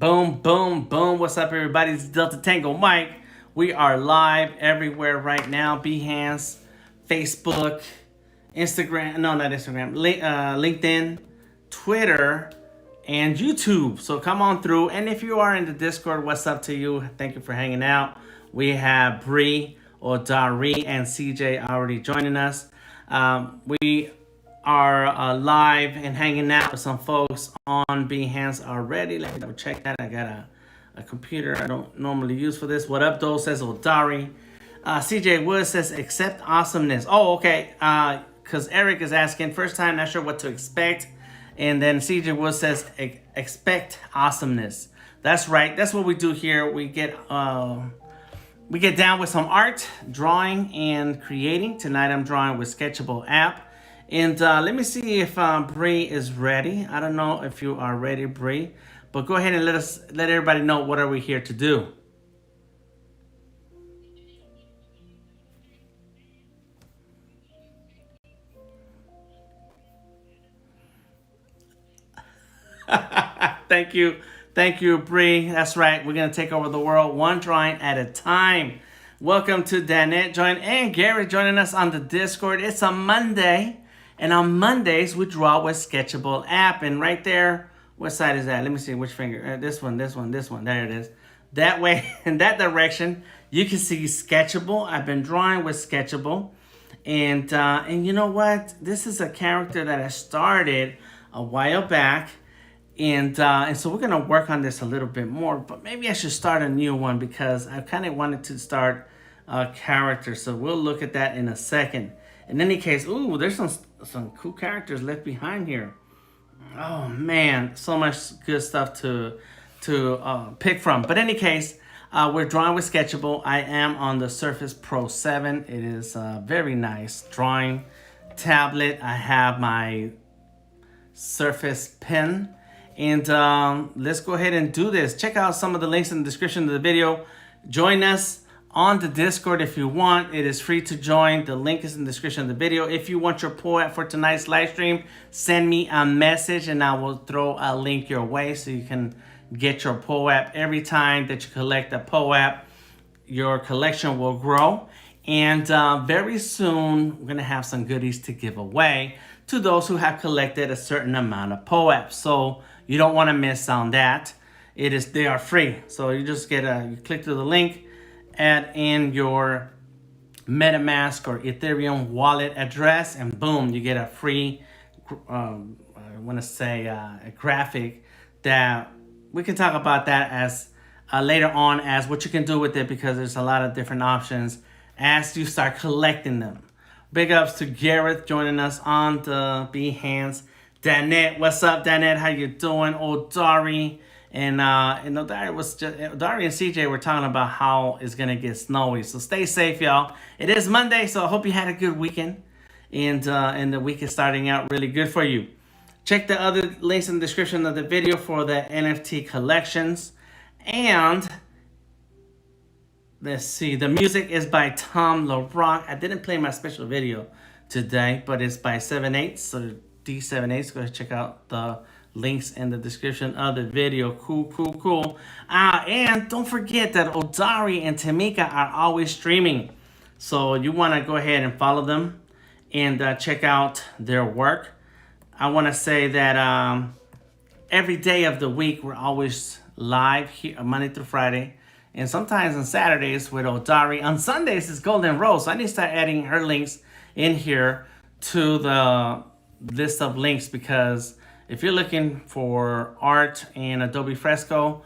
Boom, boom, boom. What's up, everybody? It's Delta Tango Mike. We are live everywhere right now. Behance, Facebook, Instagram. No, not Instagram. LinkedIn, Twitter, and YouTube. So come on through. And if you are in the Discord, what's up to you? Thank you for hanging out. We have Bree, Odari, and CJ already joining us. We are live and hanging out with some folks on Behance already. Let me double check that. I got a computer I don't normally use for this. What up, though? Says Odari. CJ Wood says, accept awesomeness. Oh, okay. Because Eric is asking, first time, not sure what to expect. And then CJ Wood says, expect awesomeness. That's right. That's what we do here. We get down with some art, drawing, and creating. Tonight I'm drawing with Sketchable app. And let me see if Bree is ready. I don't know if you are ready, Bree, but go ahead and let everybody know what are we here to do. Thank you, Bree. That's right. We're gonna take over the world one drawing at a time. Welcome to Danette and Gary joining us on the Discord. It's a Monday. And on Mondays, we draw with Sketchable app. And right there, what side is that? Let me see which finger. This one. There it is. That way, in that direction, you can see Sketchable. I've been drawing with Sketchable. And you know what? This is a character that I started a while back. And so we're going to work on this a little bit more. But maybe I should start a new one because I kind of wanted to start a character. So we'll look at that in a second. In any case, ooh, there's some cool characters left behind here. Oh man, so much good stuff to pick from. But in any case, we're drawing with Sketchable. I am on the Surface Pro 7. It is a very nice drawing tablet. I have my Surface pen. And let's go ahead and do this. Check out some of the links in the description of the video. Join us on the Discord if you want. It is free to join. The link is in the description of the video. If you want your POAP for tonight's live stream, send me a message and I will throw a link your way so you can get your POAP. Every time that you collect a POAP, your collection will grow. And very soon, we're going to have some goodies to give away to those who have collected a certain amount of POAP. So you don't want to miss on that. They are free. So you just you click to the link, add in your MetaMask or Ethereum wallet address, and boom, you get a free, I want to say a graphic that we can talk about that as later on as what you can do with it, because there's a lot of different options as you start collecting them. Big ups to Gareth joining us on the Behance. Danette, what's up, Danette? How you doing? Odari. And Dari and CJ were talking about how it's gonna get snowy. So stay safe, y'all. It is Monday, so I hope you had a good weekend, and the week is starting out really good for you. Check the other links in the description of the video for the NFT collections. And let's see, the music is by Tom LaRock. I didn't play my special video today, but it's by 7/8. So D7/8. Go ahead and check out the links in the description of the video. Cool. And don't forget that Odari and Tamika are always streaming. So you want to go ahead and follow them and check out their work. I want to say that every day of the week, we're always live here Monday through Friday. And sometimes on Saturdays with Odari. On Sundays, it's Golden Rose. So I need to start adding her links in here to the list of links, because if you're looking for art in Adobe Fresco,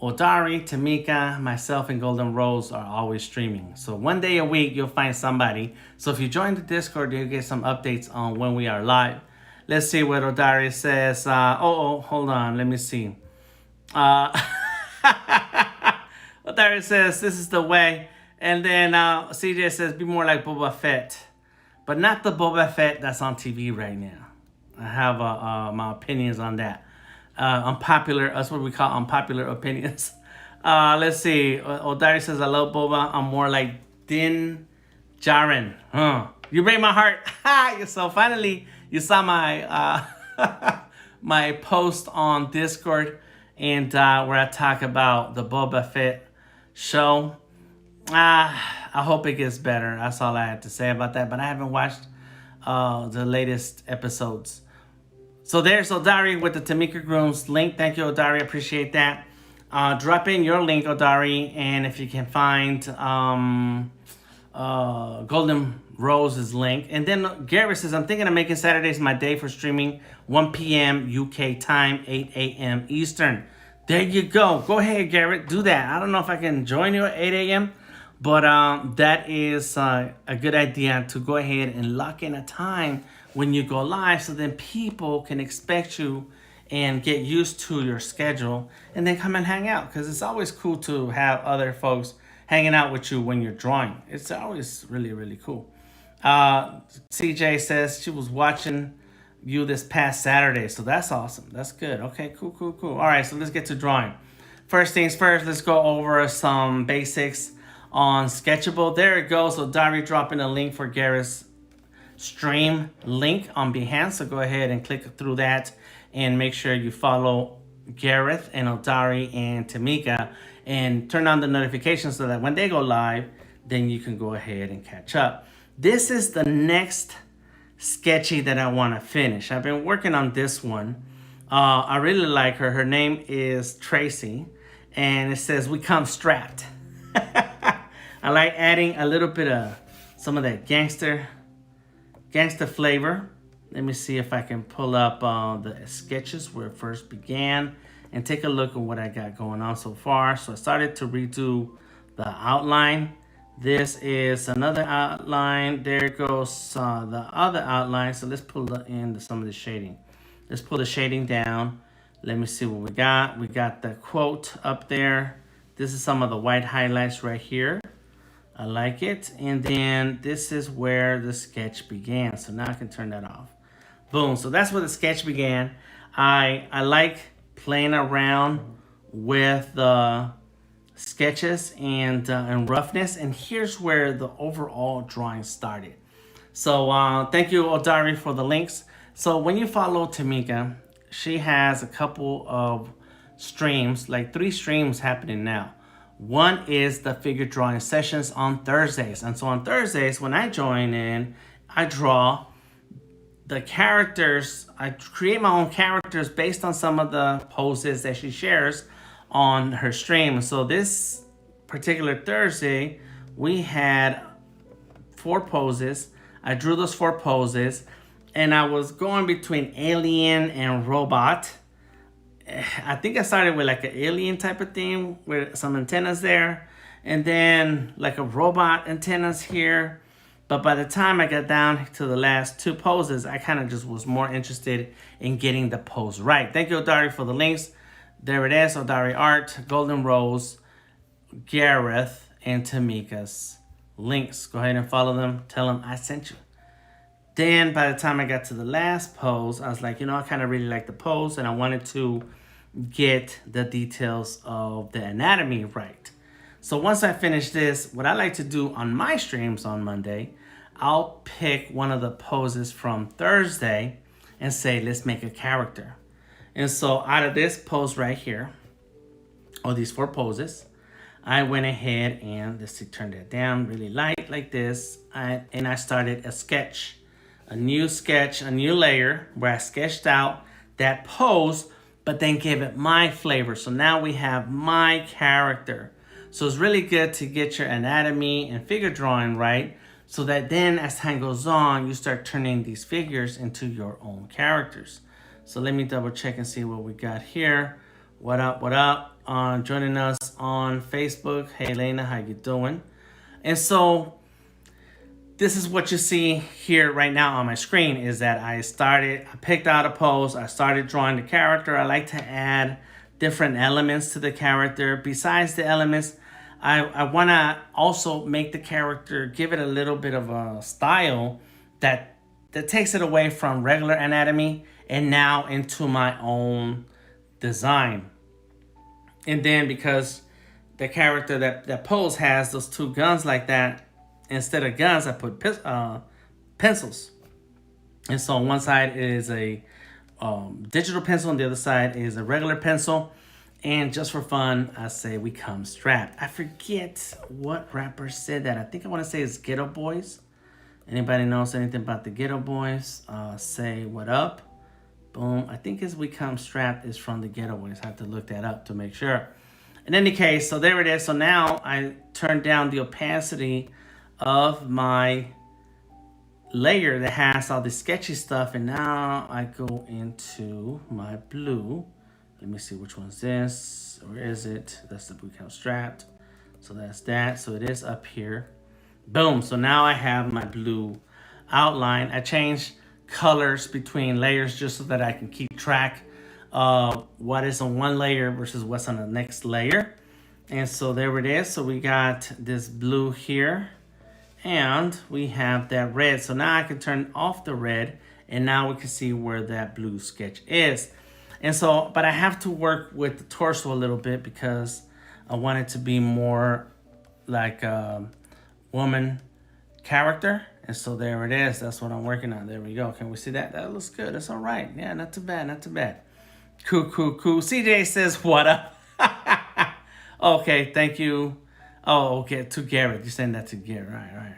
Odari, Tamika, myself, and Golden Rose are always streaming. So one day a week, you'll find somebody. So if you join the Discord, you'll get some updates on when we are live. Let's see what Odari says. Hold on. Let me see. Odari says, this is the way. And then CJ says, be more like Boba Fett. But not the Boba Fett that's on TV right now. I have my opinions on that. Unpopular, that's what we call unpopular opinions. Let's see. Odari says, I love Boba. I'm more like Din Djarin. You break my heart. So finally, you saw my my post on Discord. and where I talk about the Boba Fett show. I hope it gets better. That's all I had to say about that. But I haven't watched the latest episodes. So there's Odari with the Tamika Grooms link. Thank you, Odari. Appreciate that. Drop in your link, Odari, and if you can find Golden Rose's link. And then Garrett says, I'm thinking of making Saturdays my day for streaming, 1 p.m. UK time, 8 a.m. Eastern. There you go. Go ahead, Garrett. Do that. I don't know if I can join you at 8 a.m., but that is a good idea to go ahead and lock in a time when you go live so then people can expect you and get used to your schedule and then come and hang out, because it's always cool to have other folks hanging out with you when you're drawing. It's always really, really cool. CJ says she was watching you this past Saturday, so that's awesome. That's good. Okay, cool. All right, so let's get to drawing. First things first, let's go over some basics on Sketchable. There it goes. So Dari dropping a link for Garrett's stream link on Behance. So go ahead and click through that and make sure you follow Gareth and Odari and Tamika and turn on the notifications so that when they go live, then you can go ahead and catch up. This is the next sketchy that I want to finish. I've been working on this one. I really like her. Her name is Tracy, and it says, "We come strapped." I like adding a little bit of some of that gangster flavor. Let me see if I can pull up the sketches where it first began and take a look at what I got going on so far. So I started to redo the outline. This is another outline. There goes the other outline. So let's pull in some of the shading. Let's pull the shading down. Let me see what we got. We got the quote up there. This is some of the white highlights right here. I like it. And then this is where the sketch began. So now I can turn that off. Boom. So that's where the sketch began. I like playing around with the sketches and roughness. And here's where the overall drawing started. So thank you, Odari, for the links. So when you follow Tamika, she has a couple of streams, like 3 streams happening now. One is the figure drawing sessions on Thursdays. And so on Thursdays, when I join in, I draw the characters. I create my own characters based on some of the poses that she shares on her stream. So this particular Thursday, we had 4 poses. I drew those 4 poses, and I was going between alien and robot. I think I started with like an alien type of thing with some antennas there, and then like a robot antennas here. But by the time I got down to the last 2 poses, I kind of just was more interested in getting the pose right. Thank you, Odari, for the links. There it is, Odari Art, Golden Rose, Gareth, and Tamika's links. Go ahead and follow them. Tell them I sent you. Then by the time I got to the last pose, I was like, I kind of really like the pose, and I wanted to get the details of the anatomy right. So once I finish this, what I like to do on my streams on Monday, I'll pick one of the poses from Thursday and say, let's make a character. And so out of this pose right here, or these 4 poses, I went ahead and, let's see, turn that down really light like this. And I started a sketch, a new layer where I sketched out that pose, but then gave it my flavor. So now we have my character. So it's really good to get your anatomy and figure drawing right, so that then as time goes on, you start turning these figures into your own characters. So let me double check and see what we got here. What up? Joining us on Facebook. Hey, Lena, how you doing? And so this is what you see here right now on my screen, is that I picked out a pose. I started drawing the character. I like to add different elements to the character. Besides the elements, I want to also make the character, give it a little bit of a style that takes it away from regular anatomy and now into my own design. And then because the character, that pose has those 2 guns like that, instead of guns, I put pencils. And so on one side is a digital pencil, and the other side is a regular pencil. And just for fun, I say we come strapped. I forget what rapper said that. I think I want to say it's Ghetto Boys. Anybody knows anything about the Ghetto Boys? Say what up. Boom. I think it's we come strapped is from the Ghetto Boys. I have to look that up to make sure. In any case, so there it is. So now I turned down the opacity of my layer that has all the sketchy stuff. And now I go into my blue. Let me see which one's this. Where is it? That's the boot camp strapped. So that's that. So it is up here. Boom. So now I have my blue outline. I changed colors between layers just so that I can keep track of what is on one layer versus what's on the next layer. And so there it is. So we got this blue here. And we have that red. So now I can turn off the red. And now we can see where that blue sketch is. And so, but I have to work with the torso a little bit because I want it to be more like a woman character. And so there it is. That's what I'm working on. There we go. Can we see that? That looks good. That's all right. Yeah, not too bad. Not too bad. Cool. CJ says, what up? Okay, thank you. Oh, okay, to Garrett. You're saying that to Garrett.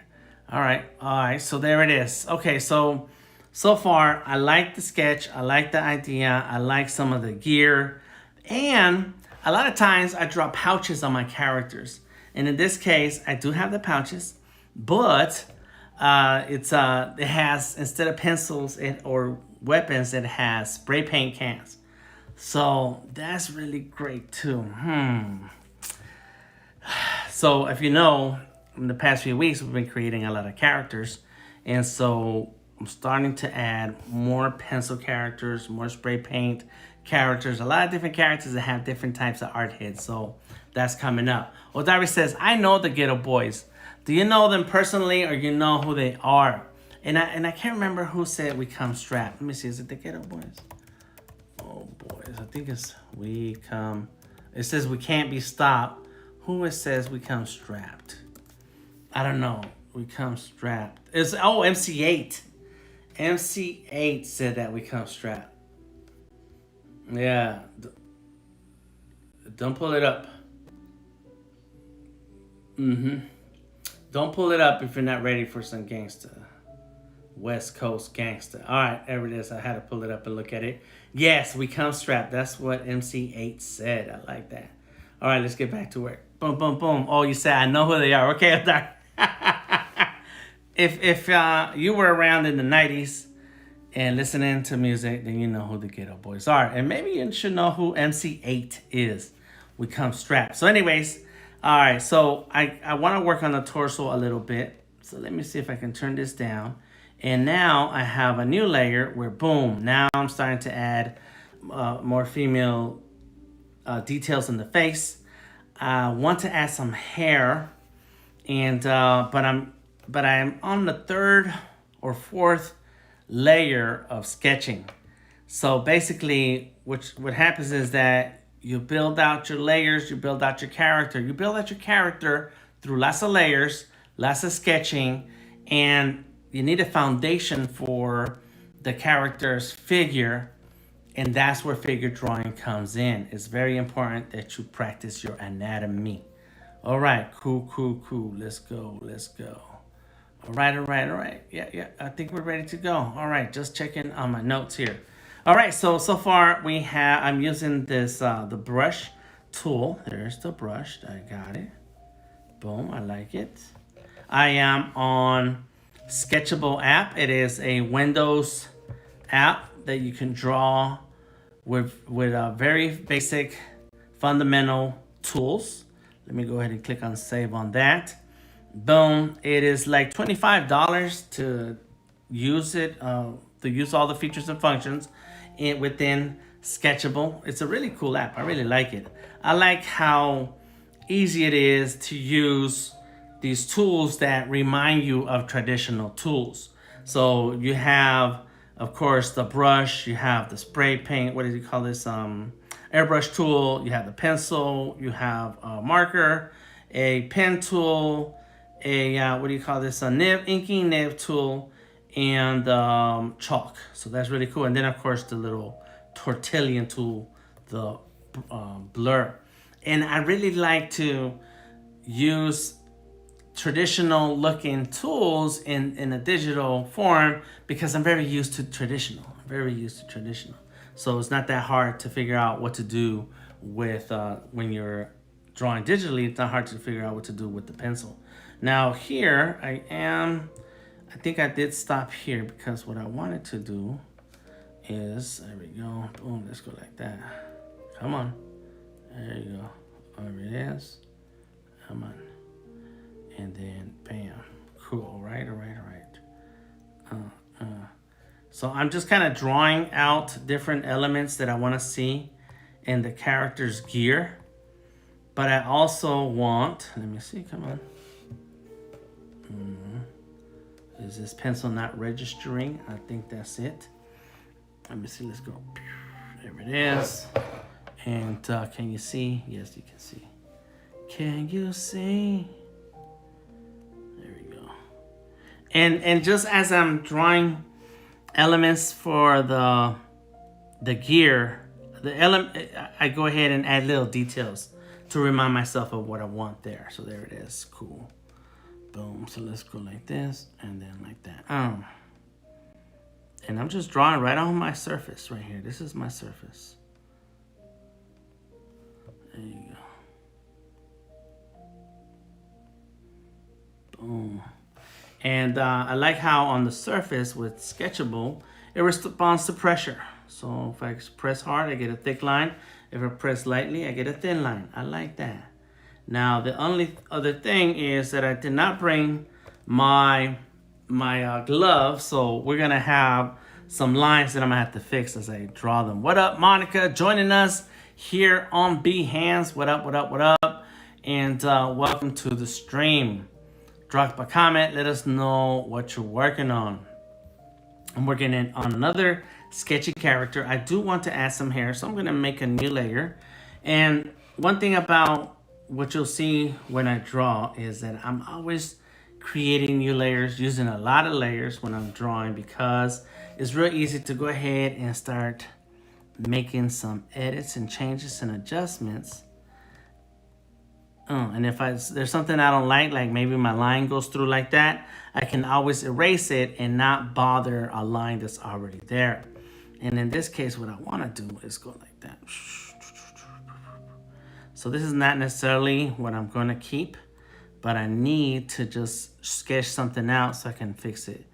All right. So there it is. Okay, so far, I like the sketch. I like the idea. I like some of the gear. And a lot of times I draw pouches on my characters. And in this case, I do have the pouches, but it has, instead of pencils or weapons, it has spray paint cans. So that's really great too. So if you know, in the past few weeks, we've been creating a lot of characters. And so I'm starting to add more pencil characters, more spray paint characters, a lot of different characters that have different types of art heads. So that's coming up. Odari says, I know the Ghetto Boys. Do you know them personally or you know who they are? And I can't remember who said we come strapped. Let me see, is it the Ghetto Boys? Oh boys, I think it's we come. It says we can't be stopped. Who it says we come strapped? I don't know. We come strapped. It's MC8. MC8 said that we come strapped. Yeah. Don't pull it up. Don't pull it up if you're not ready for some gangster. West Coast gangster. All right, there it is. I had to pull it up and look at it. Yes, we come strapped. That's what MC8 said. I like that. All right, let's get back to work. Boom, boom, boom. Oh, you said I know who they are. Okay, if you were around in the 90s and listening to music, then you know who the Ghetto Boys are. And maybe you should know who MC8 is. We come strapped. So anyways, all right. So I want to work on the torso a little bit. So let me see if I can turn this down. And now I have a new layer where, boom, now I'm starting to add more female details in the face. I want to add some hair, and but I'm on the third or fourth layer of sketching. So basically, what happens is that you build out your layers, you build out your character. You build out your character through lots of layers, lots of sketching, and you need a foundation for the character's figure, and that's where figure drawing comes in. It's very important that you practice your anatomy. All right, cool. Let's go. All right. Yeah. I think we're ready to go. All right, just checking on my notes here. All right, so far I'm using this, the brush tool. There's the brush, I got it. Boom, I like it. I am on Sketchable app. It is a Windows app that you can draw with very basic fundamental tools. Let me go ahead and click on save on that. Boom, it is like $25 to use it, to use all the features and functions within Sketchable. It's a really cool app. I really like it. I like how easy it is to use these tools that remind you of traditional tools. So you have, of course, the brush, you have the spray paint, what do you call this? Airbrush tool, you have the pencil, you have a marker, a pen tool, a, what do you call this? A nib, inking nib tool, and chalk. So that's really cool. And then, of course, the little tortillon tool, the blur. And I really like to use traditional looking tools in a digital form because I'm very used to traditional. So it's not that hard to figure out what to do with when you're drawing digitally. It's not hard to figure out what to do with the pencil. Now here I think I did stop here because what I wanted to do is, there we go, boom, let's go like that. Come on, there you go, there it is, come on. And then bam, cool, all right. So I'm just kind of drawing out different elements that I want to see in the character's gear. But I also want, let me see, come on. Is this pencil not registering? I think that's it. Let me see, let's go. There it is. And can you see? Yes, you can see. Can you see? There we go. And just as I'm drawing elements for the gear, I go ahead and add little details to remind myself of what I want there. So there it is. Cool. Boom. So let's go like this and then like that. And I'm just drawing right on my surface right here. This is my surface. There you go. Boom. And I like how on the surface with Sketchable, it responds to pressure. So if I press hard, I get a thick line. If I press lightly, I get a thin line. I like that. Now, the only other thing is that I did not bring my gloves, so we're gonna have some lines that I'm gonna have to fix as I draw them. What up, Monica? Joining us here on Behance. What up? And welcome to the stream. Drop a comment, let us know what you're working on. I'm working on another sketchy character. I do want to add some hair, so I'm gonna make a new layer. And one thing about what you'll see when I draw is that I'm always creating new layers, using a lot of layers when I'm drawing because it's real easy to go ahead and start making some edits and changes and adjustments. And if there's something I don't like maybe my line goes through like that, I can always erase it and not bother a line that's already there. And in this case, what I want to do is go like that. So this is not necessarily what I'm going to keep, but I need to just sketch something out so I can fix it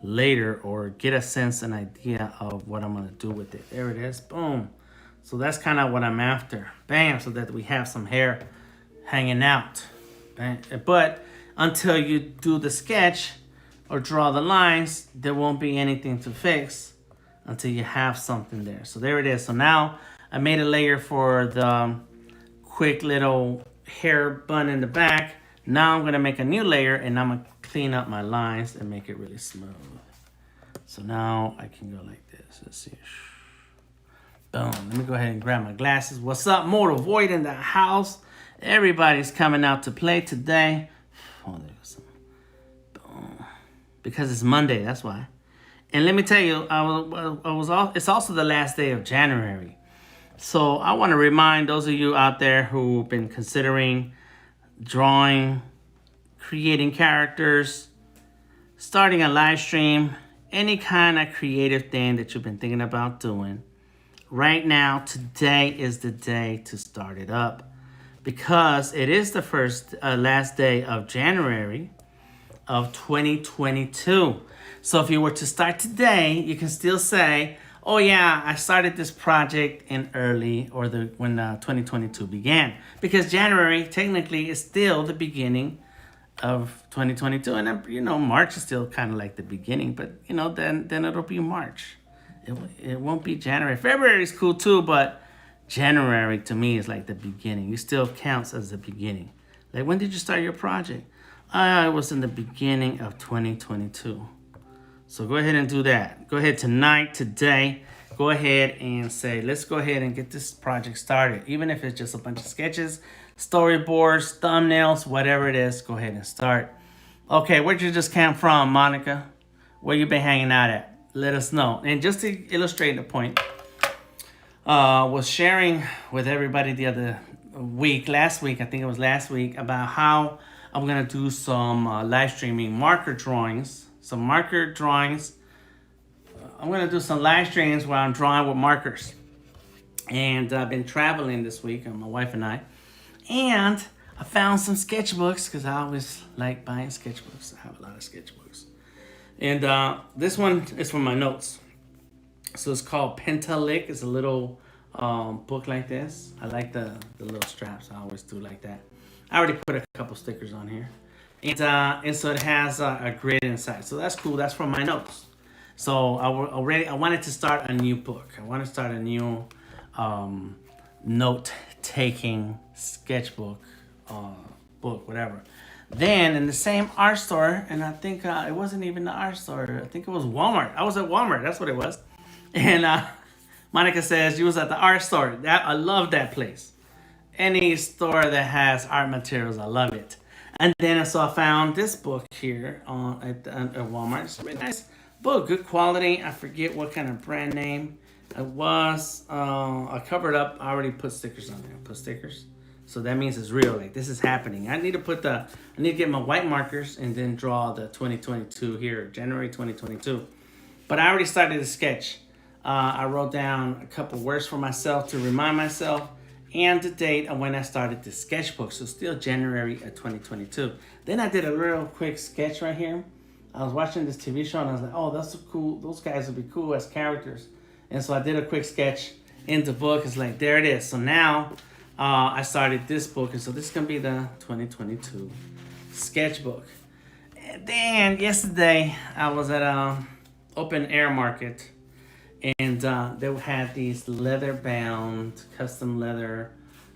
later or get a sense, an idea of what I'm going to do with it. There it is. Boom. So that's kind of what I'm after. Bam. So that we have some hair hanging out. Bam. But until you do the sketch or draw the lines, there won't be anything to fix until you have something there. So there it is. So now I made a layer for the quick little hair bun in the back. Now I'm gonna make a new layer and I'm gonna clean up my lines and make it really smooth. So now I can go like this. Let's see. Boom. Let me go ahead and grab my glasses. What's up, Mortal Void in the house? Everybody's coming out to play today. Oh, there goes some. Boom. Because it's Monday, that's why. And let me tell you, it's also the last day of January. So I want to remind those of you out there who've been considering drawing, creating characters, starting a live stream, any kind of creative thing that you've been thinking about doing. Right now, today is the day to start it up because it is the last day of January of 2022. So if you were to start today, you can still say, oh yeah, I started this project in early when 2022 began. Because January technically is still the beginning of 2022. And then, March is still kind of like the beginning, but then it'll be March. It won't be January. February is cool too, but January to me is like the beginning. It still counts as the beginning. Like, when did you start your project? It was in the beginning of 2022. So go ahead and do that. Go ahead today, go ahead and say, let's go ahead and get this project started. Even if it's just a bunch of sketches, storyboards, thumbnails, whatever it is, go ahead and start. Okay, where'd you just come from, Monica? Where you been hanging out at? Let us know. And just to illustrate the point, was sharing with everybody the other last week, I think it was last week, about how I'm gonna do some live streaming marker drawings. I'm gonna do some live streams where I'm drawing with markers. And I've been traveling this week, my wife and I. And I found some sketchbooks, because I always like buying sketchbooks. I have a lot of sketchbooks. And this one is for my notes. So it's called Pentalic. It's a little book like this. I like the little straps. I always do like that. I already put a couple stickers on here. And so it has a grid inside. So that's cool. That's for my notes. So I wanted to start a new book. I want to start a new note-taking sketchbook, book, whatever. Then in the same art store, and I think it wasn't even the art store. I think it was Walmart. I was at Walmart. That's what it was. And Monica says you was at the art store. I love that place. Any store that has art materials, I love it. And then so I found this book here at Walmart. It's a really nice book, good quality. I forget what kind of brand name it was. I covered up. I already put stickers on there. Put stickers. So that means it's real. Like, this is happening. I need to get my white markers and then draw the 2022 here, January 2022. But I already started to sketch. I wrote down a couple words for myself to remind myself and the date of when I started the sketchbook. So still January of 2022. Then I did a real quick sketch right here. I was watching this TV show and I was like, oh, that's so cool. Those guys would be cool as characters. And so I did a quick sketch in the book. It's like, there it is. So now I started this book. And so this is going to be the 2022 sketchbook. And then yesterday I was at open air market. And they had these leather-bound, custom leather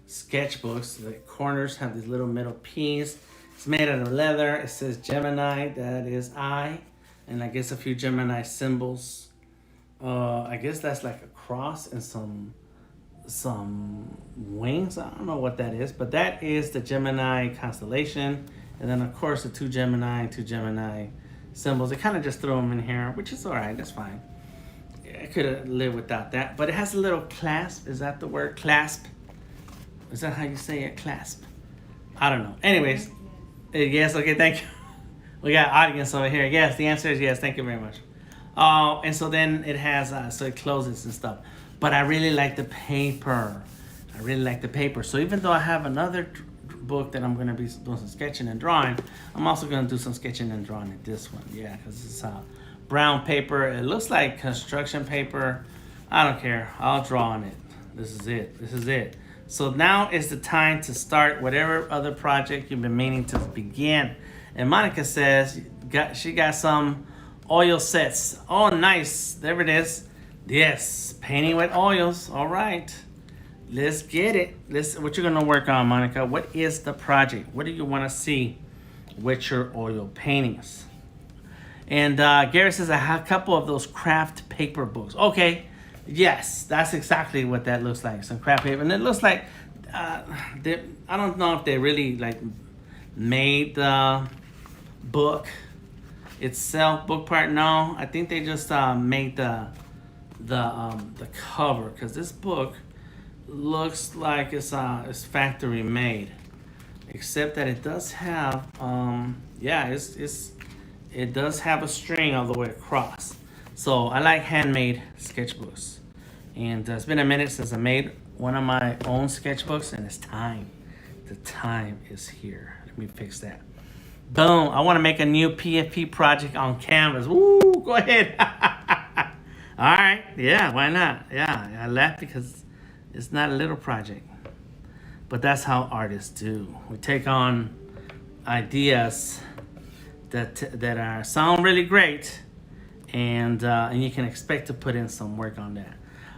sketchbooks. The corners have these little metal pieces. It's made out of leather. It says Gemini, that is I. And I guess a few Gemini symbols. I guess that's like a cross and some wings. I don't know what that is. But that is the Gemini constellation. And then, of course, the two Gemini symbols. They kind of just throw them in here, which is all right. That's fine. I could have lived without that, but it has a little clasp. Is that the word? Clasp? Is that how you say it? Clasp? I don't know. Anyways, yes. Okay, thank you. We got audience over here. Yes, the answer is yes. Thank you very much. And so then it has so it closes and stuff. But I really like the paper. So even though I have another book that I'm gonna be doing some sketching and drawing, I'm also gonna do some sketching and drawing in this one. Yeah, because it's brown paper. It looks like construction paper. I don't care. I'll draw on it. This is it. So now is the time to start whatever other project you've been meaning to begin. And Monica says she got some oil sets. Oh, nice. There it is. Yes, painting with oils. All right. Let's get it. What you're gonna work on, Monica? What is the project? What do you want to see with your oil paintings? And Gary says, I have a couple of those craft paper books. Okay, yes, that's exactly what that looks like. Some craft paper. And it looks like, I don't know if they really like made the book itself, book part. No, I think they just made the cover. Because this book looks like it's factory made. Except that it does have, it does have a string all the way across. So I like handmade sketchbooks. And it's been a minute since I made one of my own sketchbooks, and it's time. The time is here. Let me fix that. Boom. I want to make a new PFP project on Canvas. Woo, go ahead. All right. Yeah, why not? Yeah, I laugh because it's not a little project. But that's how artists do. We take on ideas that sound really great, and you can expect to put in some work on that.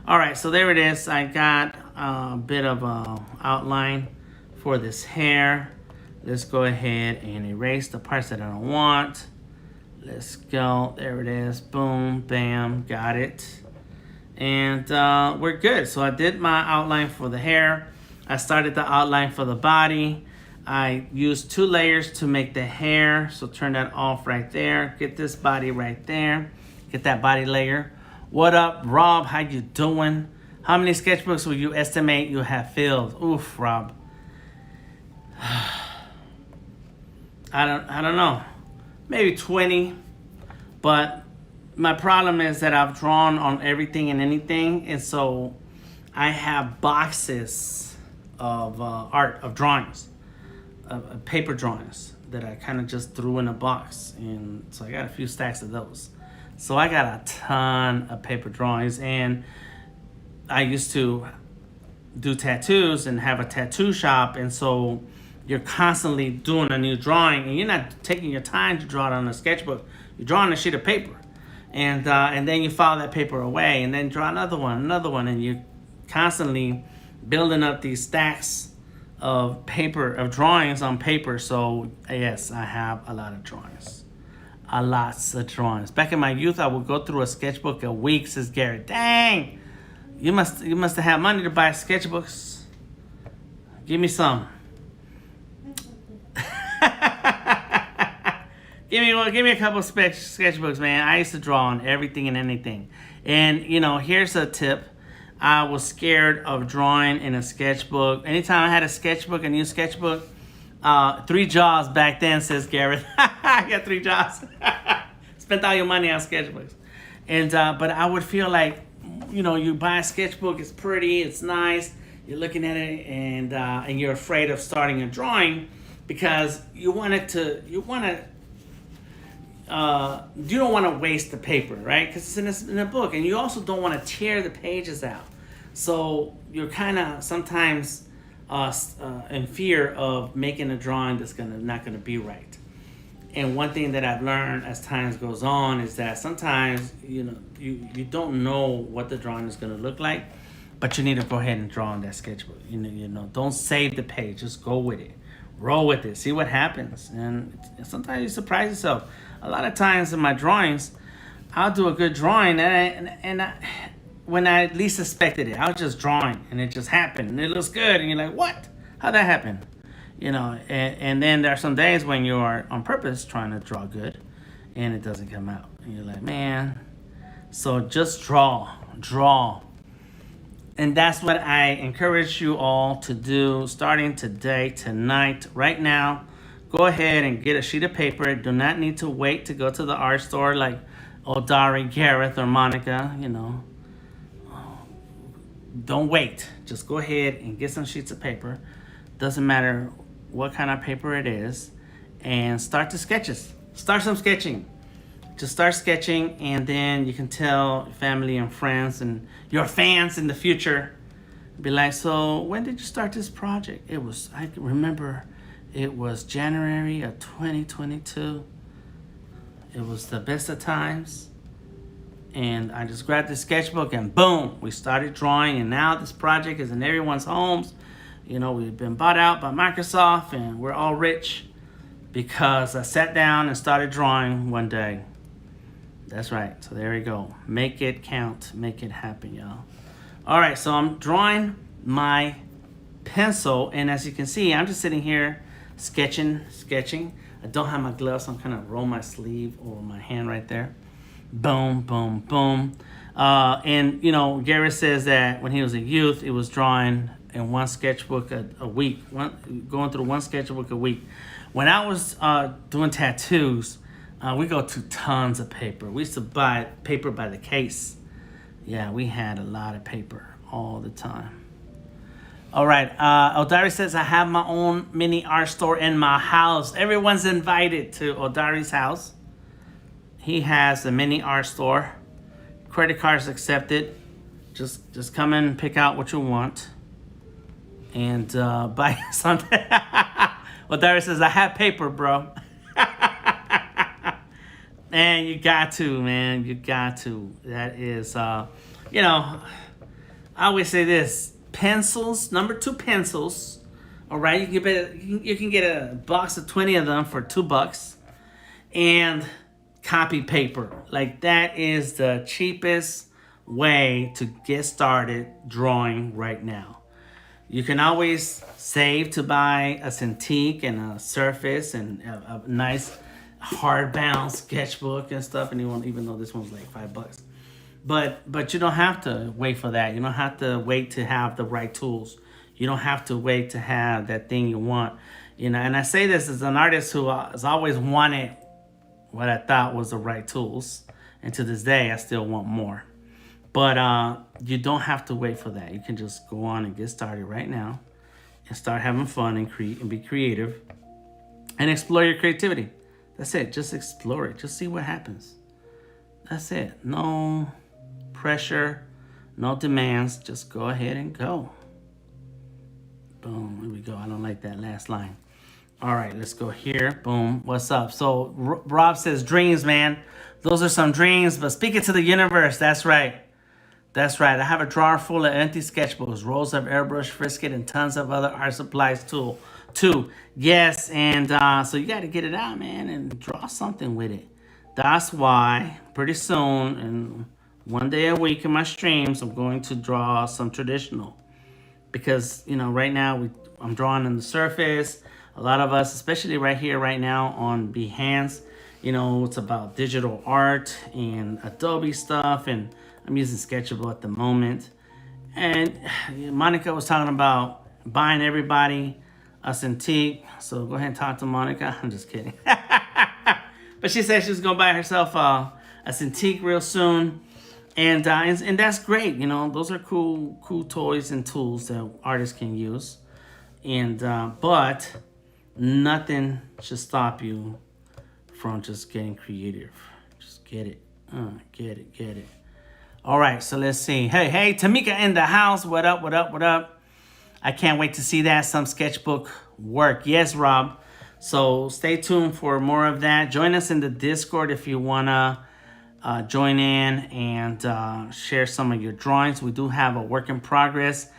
All right, so there it is. I got a bit of a outline for this hair. Let's go ahead and erase the parts that I don't want. Let's go. There it is. Boom, bam, got it. And we're good. So I did my outline for the hair. I started the outline for the body. I used 2 layers to make the hair, so turn that off right there. Get this body right there. Get that body layer. What up, Rob? How you doing? How many sketchbooks will you estimate you have filled? Oof, Rob. I don't know. Maybe 20. But my problem is that I've drawn on everything and anything, and so I have boxes of art, of drawings, of paper drawings that I kind of just threw in a box, and so I got a few stacks of those. So I got a ton of paper drawings, and I used to do tattoos and have a tattoo shop, and so you're constantly doing a new drawing, and you're not taking your time to draw it on a sketchbook. You're drawing a sheet of paper, and then you file that paper away, and then draw another one, and you're constantly building up these stacks of paper, of drawings on paper. So yes, I have a lot of drawings. Lots of drawings. Back in my youth, I would go through a sketchbook a week, says Garrett. Dang, you must have had money to buy sketchbooks. Give me some. Give me a couple sketchbooks, man. I used to draw on everything and anything. And here's a tip. I was scared of drawing in a sketchbook. Anytime I had a sketchbook, a new sketchbook, 3 jaws back then, says Garrett. I got 3 jaws. Spent all your money on sketchbooks. And but I would feel like, you buy a sketchbook, it's pretty, it's nice, you're looking at it, and you're afraid of starting a drawing because you don't want to waste the paper, right? Because it's in a book, and you also don't want to tear the pages out. So you're kind of sometimes in fear of making a drawing that's not gonna be right. And one thing that I've learned as time goes on is that sometimes you don't know what the drawing is gonna look like, but you need to go ahead and draw on that sketchbook. Don't save the page, just go with it, roll with it, see what happens, and sometimes you surprise yourself. A lot of times in my drawings, I'll do a good drawing, and when I least expected it, I was just drawing, and it just happened, and it looks good, and you're like, what? How'd that happen? And then there are some days when you are on purpose trying to draw good, and it doesn't come out, and you're like, man. So just draw. And that's what I encourage you all to do starting today, tonight, right now. Go ahead and get a sheet of paper. Do not need to wait to go to the art store like Odari, Gareth, or Monica, Don't wait. Just go ahead and get some sheets of paper. Doesn't matter what kind of paper it is. And start the sketches. Start some sketching. Just start sketching, and then you can tell family and friends and your fans in the future. Be like, so when did you start this project? I remember it was January of 2022. It was the best of times. And I just grabbed the sketchbook and boom, we started drawing. And now this project is in everyone's homes. We've been bought out by Microsoft, and we're all rich because I sat down and started drawing one day. That's right. So there we go. Make it count. Make it happen, y'all. All right. So I'm drawing my pencil, and as you can see, I'm just sitting here sketching. I don't have my gloves, so I'm kind of roll my sleeve over my hand right there. Boom, boom, boom. And Garrett says that when he was a youth, it was drawing in one sketchbook a week, going through one sketchbook a week. When I was doing tattoos, we go to tons of paper. We used to buy paper by the case. Yeah, we had a lot of paper all the time. All right, Odari says, I have my own mini art store in my house. Everyone's invited to Odari's house. He has a mini art store. Credit cards accepted. Just come in and pick out what you want. And buy something. Odari says, I have paper, bro. Man, you got to, man. You got to. That is, I always say this. Pencils, number 2 pencils. All right, you can get a box of 20 of them for $2. And copy paper. Like, that is the cheapest way to get started drawing right now. You can always save to buy a Cintiq and a Surface and a nice hardbound sketchbook and stuff, and even though this one's like $5. But you don't have to wait for that. You don't have to wait to have the right tools. You don't have to wait to have that thing you want. You know, and I say this as an artist who has always wanted what I thought was the right tools. And to this day, I still want more. But you don't have to wait for that. You can just go on and get started right now and start having fun and create and be creative and explore your creativity. That's it. Just explore it. Just see what happens. That's it. No pressure, no demands. Just go ahead and go. Boom. Here we go. I don't like that last line. All right, let's go here. Boom. What's up? So Rob says dreams, man. Those are some dreams, but speak it to the universe. That's right. That's right. I have a drawer full of empty sketchbooks, rolls of airbrush, Frisket, and tons of other art supplies too. Yes, and so you got to get it out, man, and draw something with it. That's why pretty soon, and one day a week in my streams, I'm going to draw some traditional. Because, you know, right now I'm drawing on the surface. A lot of us, especially right here, right now on Behance, you know, it's about digital art and Adobe stuff, and I'm using Sketchable at the moment. And Monica was talking about buying everybody a Cintiq. So go ahead and talk to Monica. I'm just kidding. But she said she was going to buy herself a Cintiq real soon. And that's great. You know, those are cool toys and tools that artists can use. And but nothing should stop you from just getting creative. Just get it. Get it. All right, so let's see. Hey, Tamika in the house. What up? I can't wait to see that. Some sketchbook work. Yes, Rob. So stay tuned for more of that. Join us in the Discord if you want to join in and share some of your drawings. We do have a work in progress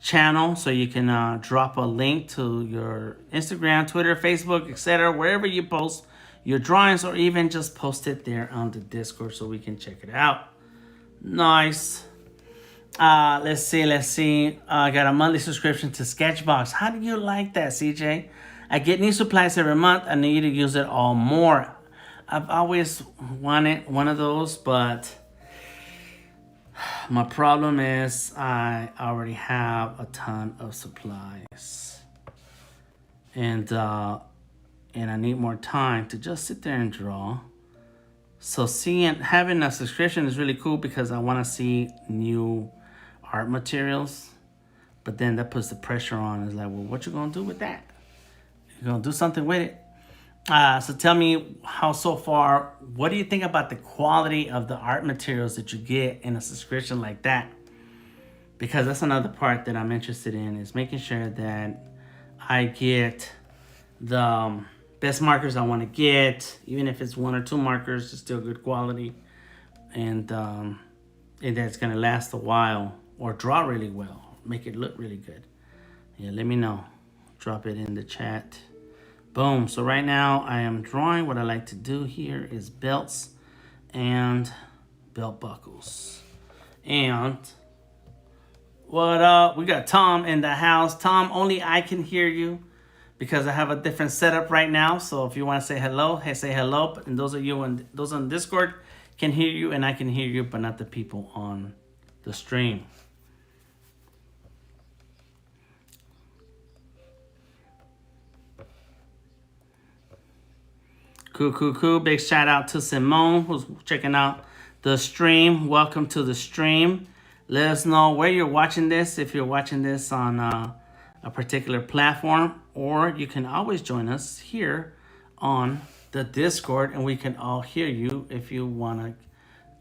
channel, so you can drop a link to your Instagram, Twitter, Facebook, etc., wherever you post your drawings, or even just post it there on the Discord so we can check it out. Nice. Let's see. I got a monthly subscription to Sketchbox. How do you like that, CJ? I get new supplies every month. I need to use it all more. I've always wanted one of those, but my problem is I already have a ton of supplies. And I need more time to just sit there and draw. So having a subscription is really cool because I want to see new art materials. But then that puts the pressure on. It's like, well, what you going to do with that? You're going to do something with it? So tell me so far, what do you think about the quality of the art materials that you get in a subscription like that? Because that's another part that I'm interested in, is making sure that I get the best markers I want to get, even if it's 1 or 2 markers, it's still good quality, and that's going to last a while, or draw really well, make it look really good. Yeah, let me know. Drop it in the chat. Boom. So right now I am drawing. What I like to do here is belts and belt buckles. And what up? We got Tom in the house. Tom, only I can hear you, because I have a different setup right now. So if you want to say hello, say hello. And those on Discord can hear you, and I can hear you, but not the people on the stream. Cool. Big shout out to Simone, who's checking out the stream. Welcome to the stream. Let us know where you're watching this, if you're watching this on a particular platform, or you can always join us here on the Discord, and we can all hear you if you want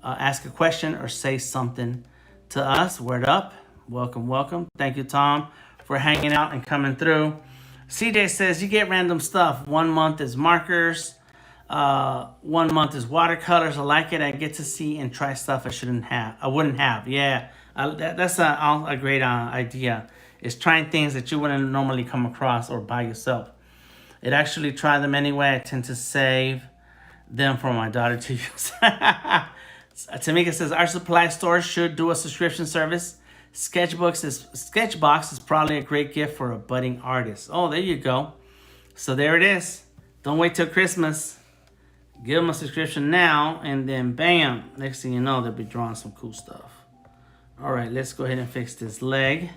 to ask a question or say something to us. Word up. Welcome. Thank you, Tom, for hanging out and coming through. CJ says you get random stuff. 1 month is markers. 1 month is watercolors. I like it. I get to see and try stuff I wouldn't have. Yeah, that's a great idea. Is trying things that you wouldn't normally come across or by yourself. It actually try them anyway. I tend to save them for my daughter to use. Tamika says art supply stores should do a subscription service. Sketchbox is probably a great gift for a budding artist. Oh, there you go. So there it is. Don't wait till Christmas. Give them a subscription now, and then bam, next thing you know, they'll be drawing some cool stuff. All right, let's go ahead and fix this leg.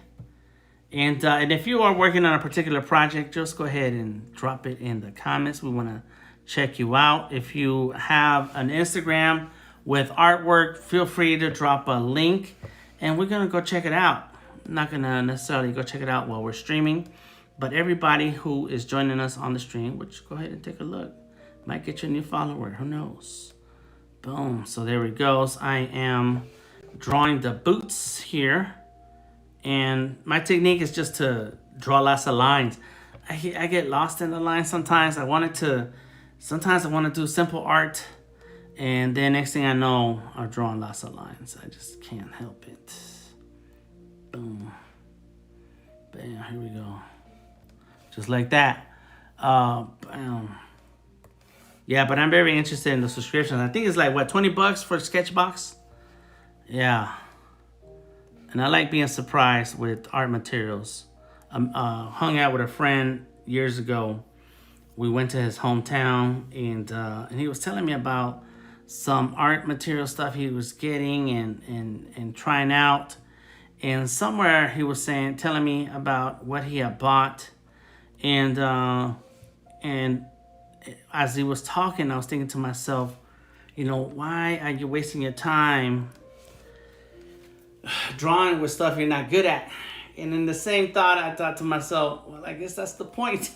And if you are working on a particular project, just go ahead and drop it in the comments. We want to check you out. If you have an Instagram with artwork, feel free to drop a link, and we're going to go check it out. I'm not going to necessarily go check it out while we're streaming, but everybody who is joining us on the stream, which go ahead and take a look. Might get you a new follower, who knows? Boom, so there it goes. I am drawing the boots here, and my technique is just to draw lots of lines. I get lost in the lines sometimes. Sometimes I want to do simple art, and then next thing I know, I'm drawing lots of lines. I just can't help it. Boom. Bam, here we go. Just like that. Bam. Yeah, but I'm very interested in the subscription. I think it's like, what, 20 bucks for Sketchbox? Yeah. And I like being surprised with art materials. Hung out with a friend years ago. We went to his hometown, and he was telling me about some art material stuff he was getting and trying out. And somewhere he was telling me about what he had bought. And as he was talking, I was thinking to myself, you know, why are you wasting your time drawing with stuff you're not good at? And in the same thought, I thought to myself, well, I guess that's the point.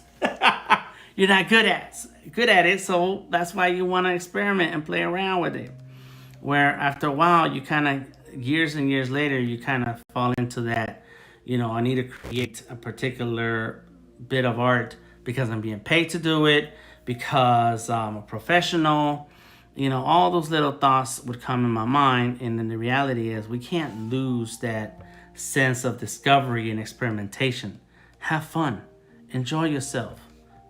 You're not good at it, so that's why you want to experiment and play around with it. Where after a while, you kind of, years and years later, you kind of fall into that, you know, I need to create a particular bit of art because I'm being paid to do it, because I'm a professional. You know, all those little thoughts would come in my mind. And then the reality is we can't lose that sense of discovery and experimentation. Have fun. Enjoy yourself.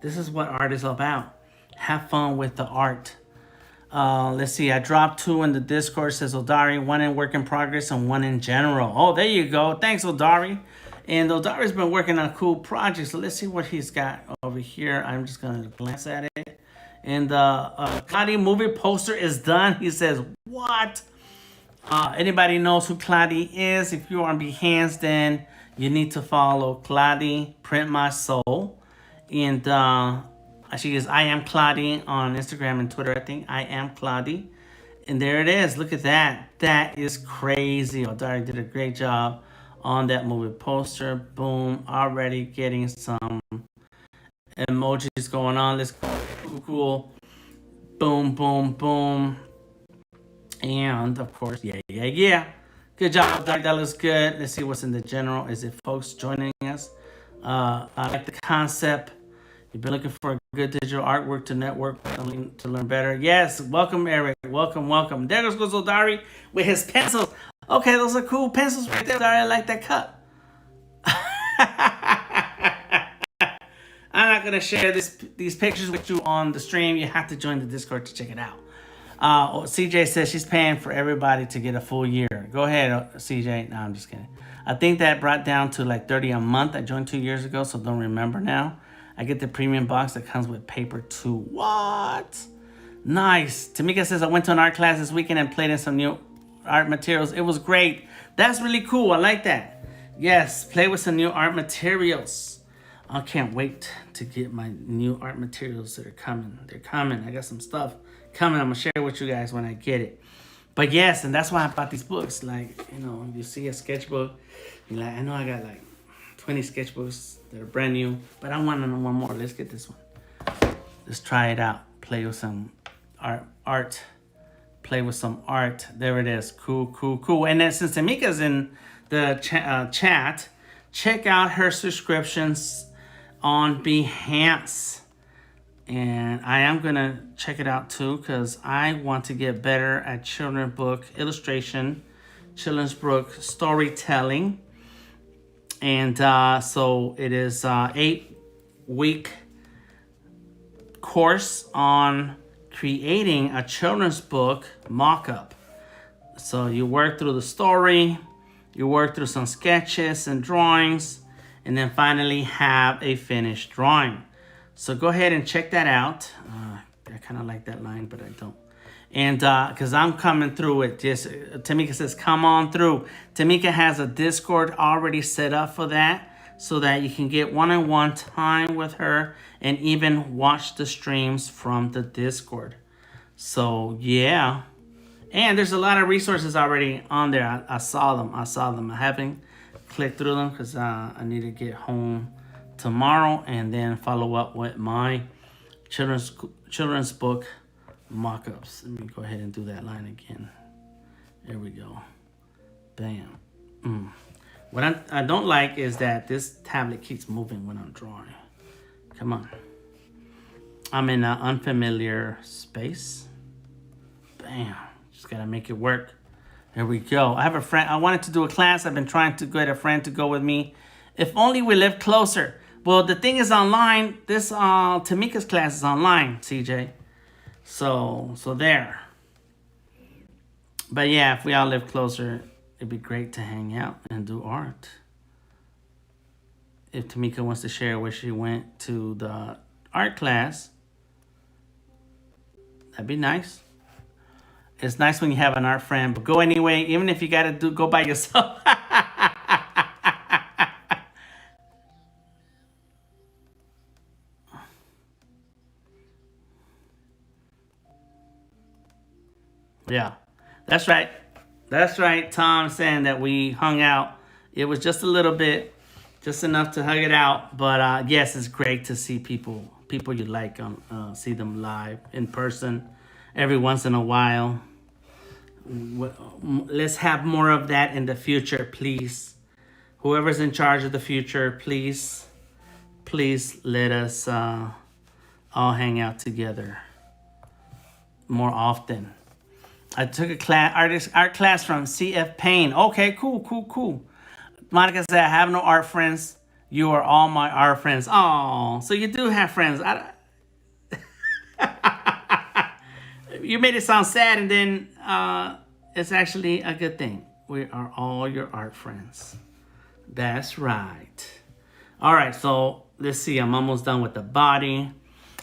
This is what art is about. Have fun with the art. Let's see. I dropped 2 in the Discord, says Odari. 1 in work in progress and 1 in general. Oh, there you go. Thanks, Odari. And Odari's been working on cool projects. So let's see what he's got over here. I'm just going to glance at it. And the Cloudy movie poster is done. He says, what? Anybody knows who Cloudy is? If you are on Behance, then you need to follow Cloudy Print My Soul. And she is I Am Cloudy on Instagram and Twitter, I think. I Am Cloudy. And there it is. Look at that. That is crazy. Odari did a great job on that movie poster. Boom. Already getting some emojis going on. Let's go. Cool. Boom, boom, boom. And of course, yeah. Good job, Odari. That looks good. Let's see what's in the general. Is it folks joining us? I like the concept. You've been looking for a good digital artwork to network to learn better. Yes, welcome, Eric. Welcome. There goes Odari with his pencils. Okay, those are cool pencils right there. Odari, I like that cut. I'm not going to share these pictures with you on the stream. You have to join the Discord to check it out. CJ says she's paying for everybody to get a full year. Go ahead, CJ. No, I'm just kidding. I think that brought down to like $30 a month. I joined 2 years ago, so don't remember now. I get the premium box that comes with paper too. What? Nice. Tamika says, I went to an art class this weekend and played in some new art materials. It was great. That's really cool. I like that. Yes, play with some new art materials. I can't wait to get my new art materials that are coming. They're coming. I got some stuff coming. I'm going to share with you guys when I get it. But yes, and that's why I bought these books. Like, you know, you see a sketchbook, you're like, I know I got like 20 sketchbooks that are brand new, but I want one more. Let's get this one. Let's try it out. Play with some art. Play with some art. There it is. Cool. And then since Tamika's in the chat, check out her subscriptions on Behance. And I am going to check it out too, because I want to get better at children's book illustration, children's book storytelling. And so it is an 8-week course on creating a children's book mock-up. So you work through the story, you work through some sketches and drawings, and then finally have a finished drawing. So go ahead and check that out. I kind of like that line, but I don't. And because I'm coming through it, just Tamika says, come on through. Tamika has a Discord already set up for that, so that you can get one-on-one time with her and even watch the streams from the Discord. So yeah. And there's a lot of resources already on there. I saw them. I haven't clicked through them because I need to get home tomorrow and then follow up with my children's book mock-ups. Let me go ahead and do that line again. There we go. Bam. What I don't like is that this tablet keeps moving when I'm drawing. Come on. I'm in an unfamiliar space. Bam. Just gotta make it work. There we go. I have a friend. I wanted to do a class. I've been trying to get a friend to go with me. If only we lived closer. Well, the thing is online. This Tamika's class is online, CJ. So there. But yeah, if we all live closer, it'd be great to hang out and do art. If Tamika wants to share where she went to the art class, that'd be nice. It's nice when you have an art friend, but go anyway, even if you gotta go by yourself. Yeah, that's right. That's right. Tom saying that we hung out. It was just a little bit, just enough to hug it out. But yes, it's great to see people you like, see them live in person every once in a while. Let's have more of that in the future, please. Whoever's in charge of the future, please let us all hang out together more often. I took a art class from CF Payne. Okay, cool. Monica said, I have no art friends. You are all my art friends. Oh, so you do have friends. You made it sound sad, and then it's actually a good thing. We are all your art friends. That's right. All right, so let's see. I'm almost done with the body.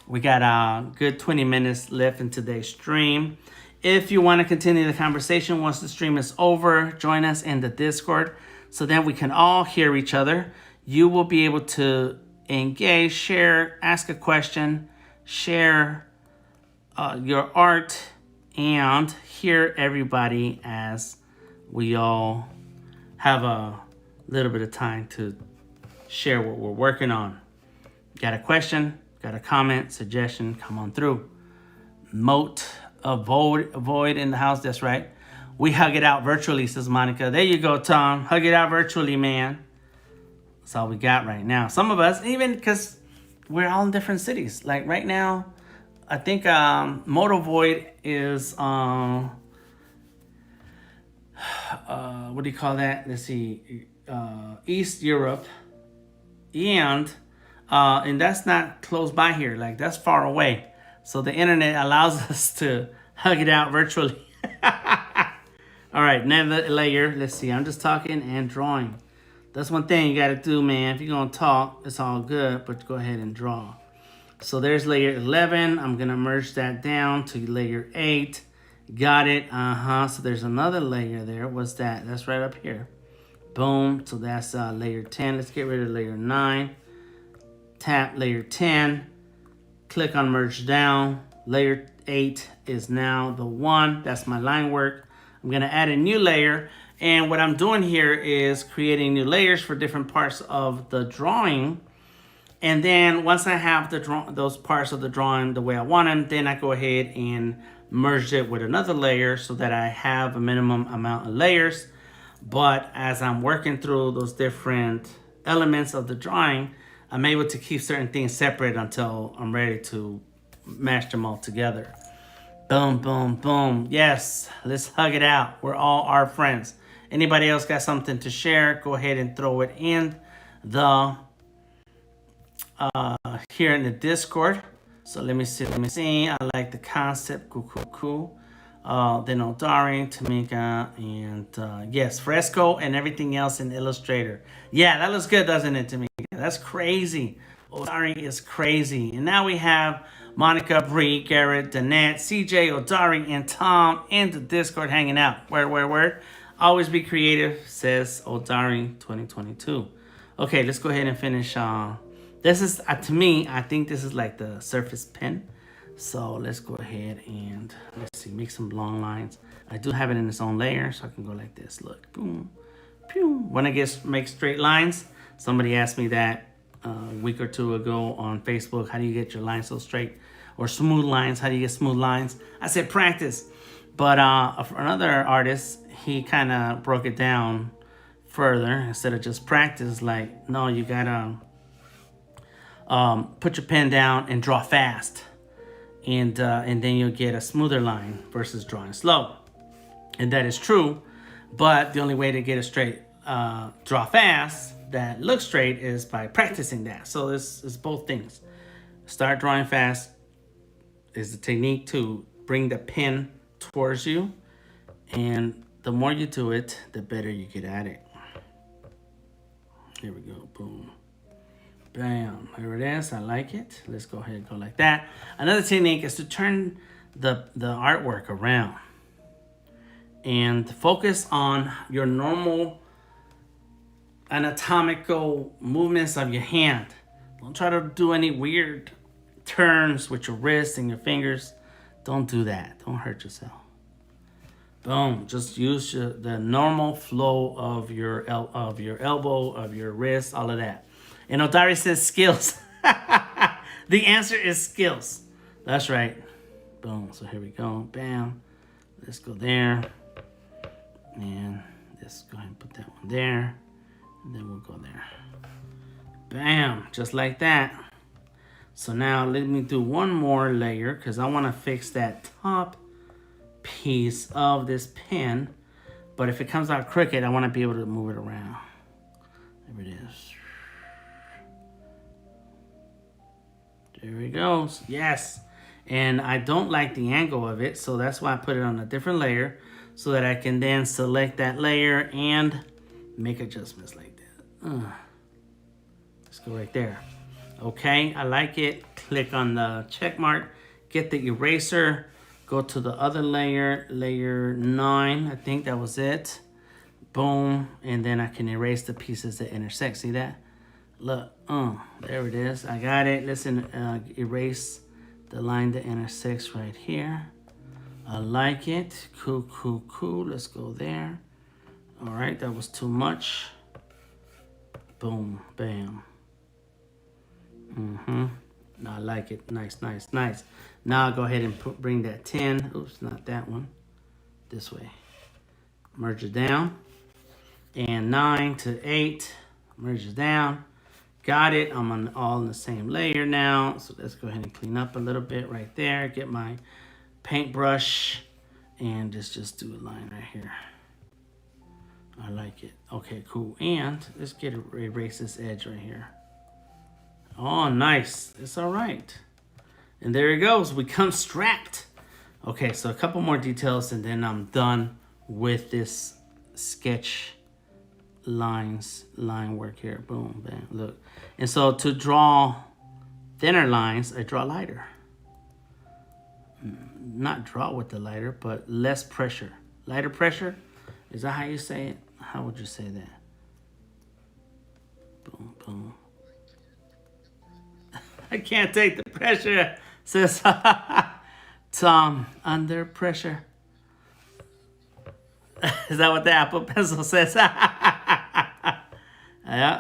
We got a good 20 minutes left in today's stream. If you want to continue the conversation once the stream is over, join us in the Discord so that we can all hear each other. You will be able to engage, share, ask a question, share your art, and hear everybody as we all have a little bit of time to share what we're working on. Got a question, got a comment, suggestion, come on through. Moat, avoid in the house, that's right. We hug it out virtually, says Monica. There you go, Tom. Hug it out virtually, man. That's all we got right now. Some of us, even because we're all in different cities. Like right now, I think Moto Void is what do you call that? Let's see, East Europe, and that's not close by here. Like that's far away. So the internet allows us to hug it out virtually. All right, another layer. Let's see. I'm just talking and drawing. That's one thing you got to do, man. If you're gonna talk, it's all good, but go ahead and draw. So there's layer 11. I'm gonna merge that down to layer 8. Got it. So there's another layer there. What's that? That's right up here. Boom. So that's layer 10. Let's get rid of layer 9. Tap layer 10. Click on merge down. Layer 8 is now the one. That's my line work. I'm gonna add a new layer. And what I'm doing here is creating new layers for different parts of the drawing. And then once I have those parts of the drawing the way I want them, then I go ahead and merge it with another layer so that I have a minimum amount of layers. But as I'm working through those different elements of the drawing, I'm able to keep certain things separate until I'm ready to mash them all together. Boom, boom, boom. Yes, let's hug it out. We're all our friends. Anybody else got something to share? Go ahead and throw it in the here in the Discord. So let me see. I like the concept. Cool. Then Odari, Tamika, and yes, Fresco and everything else in Illustrator. Yeah, that looks good, doesn't it, Tamika? That's crazy. Odari is crazy. And now we have Monica, Bree, Garrett, Danette, CJ, Odari, and Tom in the Discord hanging out. Word. Always be creative, says Odari 2022. Okay, let's go ahead and finish. This is, to me, I think this is like the surface pen. So let's go ahead and, let's see, make some long lines. I do have it in its own layer, so I can go like this. Look, boom, pew. When I make straight lines, somebody asked me that a week or two ago on Facebook. How do you get your lines so straight? Or smooth lines, how do you get smooth lines? I said practice. But for another artist, he kind of broke it down further. Instead of just practice, like, no, you gotta put your pen down and draw fast. And then you'll get a smoother line versus drawing slow. And that is true, but the only way to get a straight draw fast that looks straight is by practicing that. So this is both things. Start drawing fast is the technique to bring the pen towards you, and the more you do it, the better you get at it. Here we go, boom. Bam, here it is. I like it. Let's go ahead and go like that. Another technique is to turn the artwork around and focus on your normal anatomical movements of your hand. Don't try to do any weird turns with your wrists and your fingers. Don't do that. Don't hurt yourself. Boom. Just use the normal flow of your elbow, of your wrist, all of that. And Odari says skills. The answer is skills. That's right. Boom. So here we go. Bam. Let's go there. And let's go ahead and put that one there. And then we'll go there. Bam. Just like that. So now let me do one more layer because I want to fix that top piece of this pen. But if it comes out crooked, I want to be able to move it around. There it is. There it goes. Yes. And I don't like the angle of it, so that's why I put it on a different layer so that I can then select that layer and make adjustments like that. Let's go right there. Okay, I like it. Click on the check mark, get the eraser, go to the other layer, layer 9. I think that was it. Boom. And then I can erase the pieces that intersect. See that? Look, there it is. I got it. Listen, erase the line that intersects right here. I like it. Cool. Let's go there. All right, that was too much. Boom, bam. I like it. Nice. Now I'll go ahead and bring that 10. Oops, not that one. This way. Merge it down. And 9 to 8. Merge it down. Got it. I'm all in the same layer now. So let's go ahead and clean up a little bit right there. Get my paintbrush and just do a line right here. I like it. Okay, cool. And let's erase this edge right here. Oh, nice. It's all right. And there it goes. We come strapped. Okay, so a couple more details and then I'm done with this sketch line work here. Boom, bam, look. And so to draw thinner lines, I draw lighter. Not draw with the lighter, but less pressure. Lighter pressure? Is that how you say it? How would you say that? Boom. I can't take the pressure, says Tom, under pressure. Is that what the Apple Pencil says? Yeah,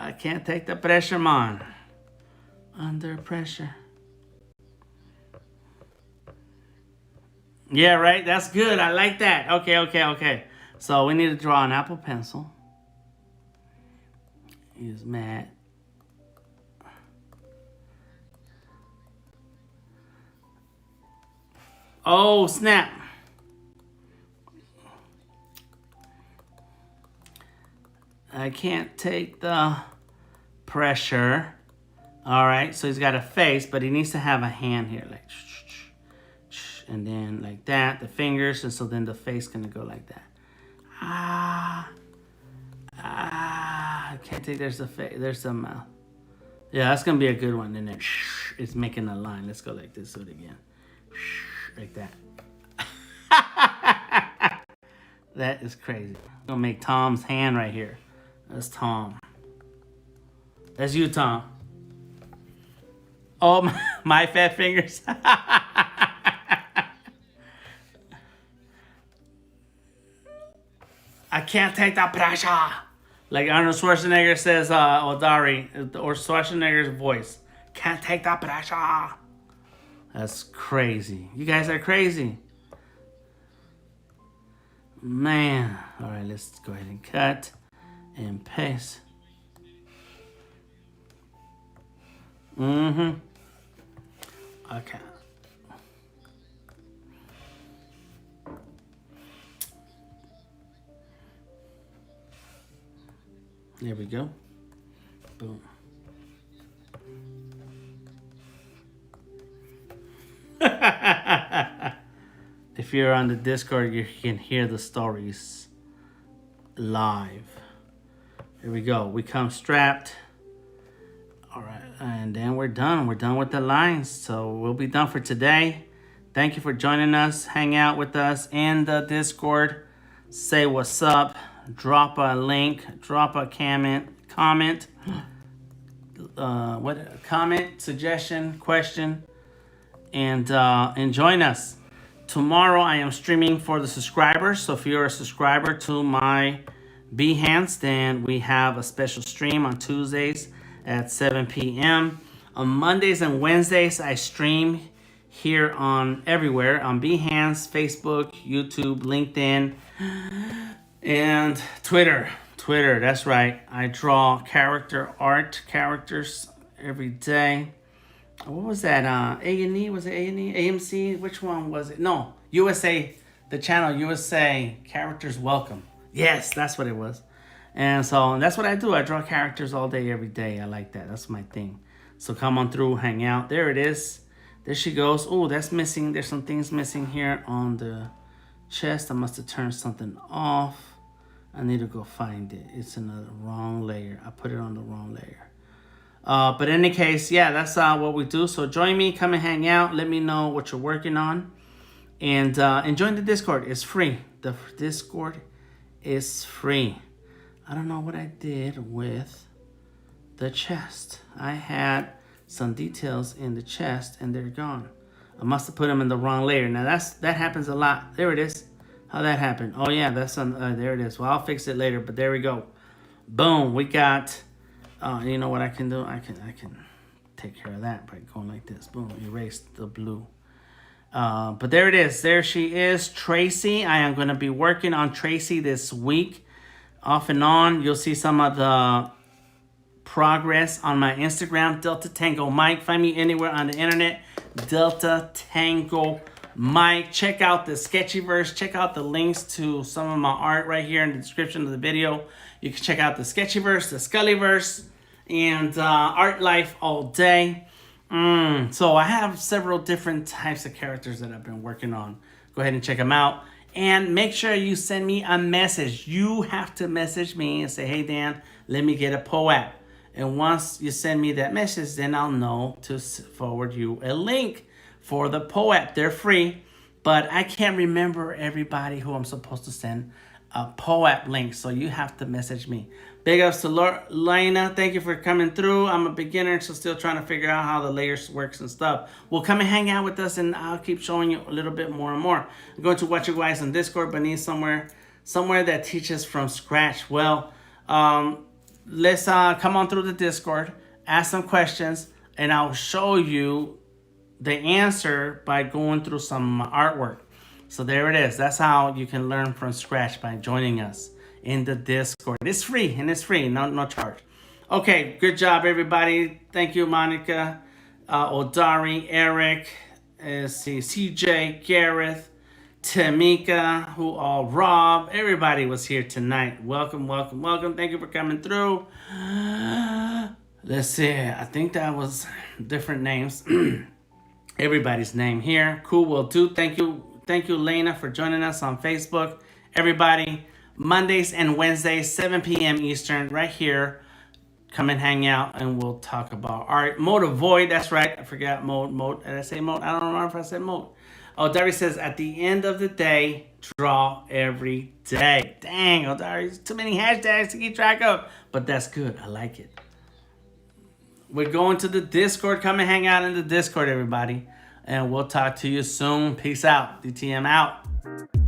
I can't take the pressure, man. Under pressure. Yeah, right? That's good. I like that. Okay. So we need to draw an Apple Pencil. Use matte. Oh, snap. I can't take the pressure. All right, so he's got a face, but he needs to have a hand here, like, and then like that, the fingers, and so then the face gonna go like that. I can't take, there's the face, there's the mouth. Yeah, that's gonna be a good one in there. It's making a line. Let's go like this. Do it again. Like that. That is crazy. I'm gonna make Tom's hand right here. That's Tom. That's you, Tom. Oh, my fat fingers. I can't take the pressure. Like Arnold Schwarzenegger says, Odari, or Schwarzenegger's voice. Can't take the pressure. That's crazy. You guys are crazy. Man. All right, let's go ahead and cut and paste. Mm-hmm. Okay. There we go. Boom. If you're on the Discord, you can hear the stories live. Here we go. We come strapped. All right, and then we're done. We're done with the lines. So we'll be done for today. Thank you for joining us. Hang out with us in the Discord. Say what's up. Drop a link. Drop a comment. Comment, suggestion, question, and join us. Tomorrow I am streaming for the subscribers. So if you're a subscriber to my Behance, then we have a special stream on Tuesdays at 7 p.m. On Mondays and Wednesdays, I stream here on everywhere on Behance, Facebook, YouTube, LinkedIn, and Twitter. Twitter, that's right. I draw characters every day. What was that? A&E? Was it A&E? AMC? Which one was it? No, USA, the channel USA, Characters Welcome. Yes, that's what it was. And so that's what I do. I draw characters all day, every day. I like that. That's my thing. So come on through, hang out. There it is. There she goes. Oh, that's missing. There's some things missing here on the chest. I must have turned something off. I need to go find it. It's in the wrong layer. I put it on the wrong layer. But in any case, yeah, that's what we do. So join me. Come and hang out. Let me know what you're working on. And join the Discord. It's free. The Discord is free. I don't know what I did with the chest. I had some details in the chest and they're gone. I must have put them in the wrong layer. Now that happens a lot. There it is. How that happened? Oh yeah, that's on. There it is. Well, I'll fix it later. But there we go. Boom. We got. You know what I can do? I can take care of that by going like this. Boom. Erase the blue. But there it is. There she is, Tracy. I am going to be working on Tracy this week, off and on. You'll see some of the progress on my Instagram, Delta Tango Mike. Find me anywhere on the internet, Delta Tango Mike. Check out the Sketchyverse. Check out the links to some of my art right here in the description of the video. You can check out the Sketchyverse, the Skullyverse, and Art Life all day. So I have several different types of characters that I've been working on. Go ahead and check them out. And make sure you send me a message. You have to message me and say, hey, Dan, let me get a POAP. And once you send me that message, then I'll know to forward you a link for the POAP. They're free, but I can't remember everybody who I'm supposed to send a POAP link, so you have to message me. Big ups to Lena. Thank you for coming through. I'm a beginner, so still trying to figure out how the layers works and stuff. Well, come and hang out with us, and I'll keep showing you a little bit more and more. I'm going to watch you guys on Discord, but need somewhere that teaches from scratch. Well, let's come on through the Discord, ask some questions, and I'll show you the answer by going through some artwork. So there it is. That's how you can learn from scratch, by joining us in the Discord. It's free, and it's free, no charge. Okay, good job, everybody. Thank you, Monica, Odari, Eric, CJ, Gareth, Tamika, Rob. Everybody was here tonight. Welcome, welcome, welcome. Thank you for coming through. Let's see. I think that was different names. Everybody's name here. Cool, will do. Thank you, Lena, for joining us on Facebook. Everybody, Mondays and Wednesdays, 7 p.m. Eastern, right here, Come and hang out and we'll talk about art. Mode avoid, that's right. I forgot mode. Did I say mode? I don't remember if I said mode. Oh, Dari says at the end of the day, draw every day. Dang, oh, Dari, too many hashtags to keep track of. But that's good. I like it. We're going to the Discord. Come and hang out in the Discord, everybody. And we'll talk to you soon. Peace out. DTM out.